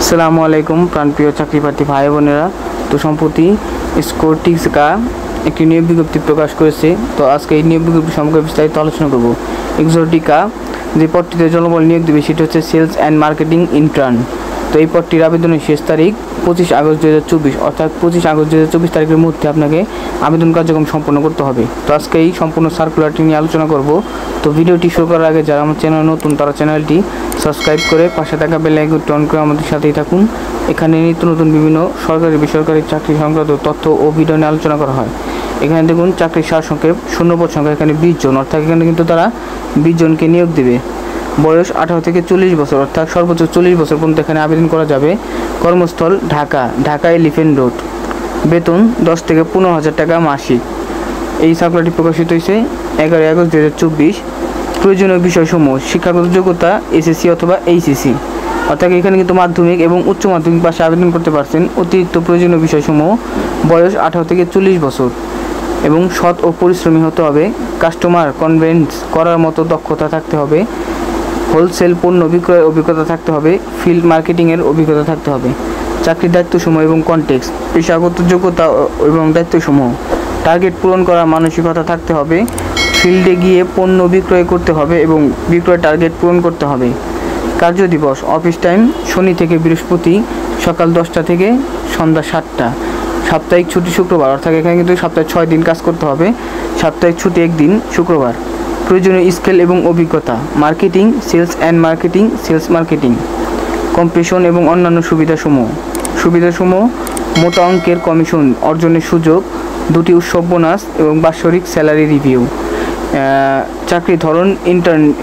আসসালামু আলাইকুম প্রাণপ্রিয় চাকরিপ্রার্থী ভাই বোনেরা। তো সম্প্রতি স্কটিকা একটি নিয়োগ বিজ্ঞপ্তি প্রকাশ করেছে। তো আজকে এই নিয়োগ বিজ্ঞপ্তি সম্পর্কে বিস্তারিত আলোচনা করব। এক্সোটিকা যে পদটিতে জনবল নিয়োগ দেবে সেটি হচ্ছে সেলস অ্যান্ড মার্কেটিং ইন্টার্ন। তো এই পদটির আবেদনের শেষ তারিখ 25 আগস্ট 2024, অর্থাৎ 25 আগস্ট 2024 তারিখের মধ্যে আপনাকে আবেদন কার্যক্রম সম্পন্ন করতে হবে। তো আজকে এই সম্পূর্ণ সার্কুলারটি নিয়ে আলোচনা করব। তো ভিডিওটি শুরু করার আগে যারা আমার চ্যানেল নতুন তারা চ্যানেলটি সাবস্ক্রাইব করে পাশে থাকা বেল আইকনটি অন করে আমাদের সাথেই থাকুন। এখানে নিত্য নতুন বিভিন্ন সরকারি বেসরকারি চাকরি সংক্রান্ত তথ্য ও ভিডিও নিয়ে আলোচনা করা হয়। এখানে দেখুন চাকরির সারসংক্ষেপ, শূন্যপদ সংখ্যা এখানে 20 জন, অর্থাৎ এখানে কিন্তু তারা 20 জনকে নিয়োগ দেবে। বয়স 18 থেকে 40 বছর, অর্থাৎ সর্বোচ্চ 40 বছর পর্যন্ত এখানে আবেদন করা যাবে। কর্মস্থল ঢাকা এলিফ্যান্ট রোড। বেতন 10 থেকে 15,000 টাকা মাসিক। এই সার্কুলারটি প্রকাশিত হয়েছে 11 আগস্ট 2024। প্রয়োজনীয় বিষয়সমূহ: শিক্ষাগত যোগ্যতা এসএসসি অথবা এইচএসসি, অর্থাৎ এখানে কিন্তু মাধ্যমিক এবং উচ্চ মাধ্যমিক পাশে আবেদন করতে পারছেন। অতিরিক্ত প্রয়োজনীয় বিষয়সমূহ: বয়স 18 থেকে 40 বছর এবং সৎ ও পরিশ্রমী হতে হবে। কাস্টমার কনভিন্স করার মতো দক্ষতা থাকতে হবে। হোলসেল পণ্য বিক্রয়ের অভিজ্ঞতা থাকতে হবে। ফিল্ড মার্কেটিংয়ের অভিজ্ঞতা থাকতে হবে। চাকরির দায়িত্বসমূহ এবং কনটেক্সট: পেশাগত যোগ্যতা এবং দায়িত্বসমূহ। টার্গেট পূরণ করার মানসিকতা থাকতে হবে। ফিল্ডে গিয়ে পণ্য বিক্রয় করতে হবে এবং বিক্রয় টার্গেট পূরণ করতে হবে। কার্যদিবস: অফিস টাইম শনি থেকে বৃহস্পতি সকাল 10টা থেকে সন্ধ্যা 7টা। সাপ্তাহিক ছুটি শুক্রবার, অর্থাৎ এখানে কিন্তু সপ্তাহে 6 দিন কাজ করতে হবে। সাপ্তাহিক ছুটি একদিন শুক্রবার। প্রয়োজনীয় স্কিল এবং অভিজ্ঞতা: marketing, sales and marketing, sales marketing. Competition এবং অন্যান্য সুবিধাসমূহ: মোটা অঙ্কের কমিশন অর্জনের সুযোগ, 2টি উৎসব বোনাস এবং বাৎসরিক স্যালারি রিভিউ। চাকরি ধরন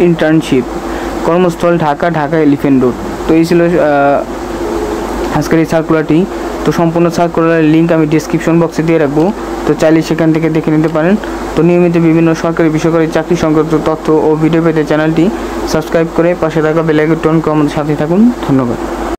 ইন্টার্নশিপ। কর্মস্থল ঢাকা এলিফ্যান্ট রোড। তো এই ছিল আজকের এই সার্কুলারটি। তো সম্পূর্ণ সার্কুলারের লিঙ্ক আমি ডিসক্রিপশন বক্সে দিয়ে রাখবো, তো চাইলে সেখান থেকে দেখে নিতে পারেন। তো নিয়মিত বিভিন্ন সরকারি বেসরকারি চাকরি সংক্রান্ত তথ্য ও ভিডিও পেতে চ্যানেলটি সাবস্ক্রাইব করে পাশে থাকা বেল আইকনটি অন করে আমাদের সাথে থাকুন। ধন্যবাদ।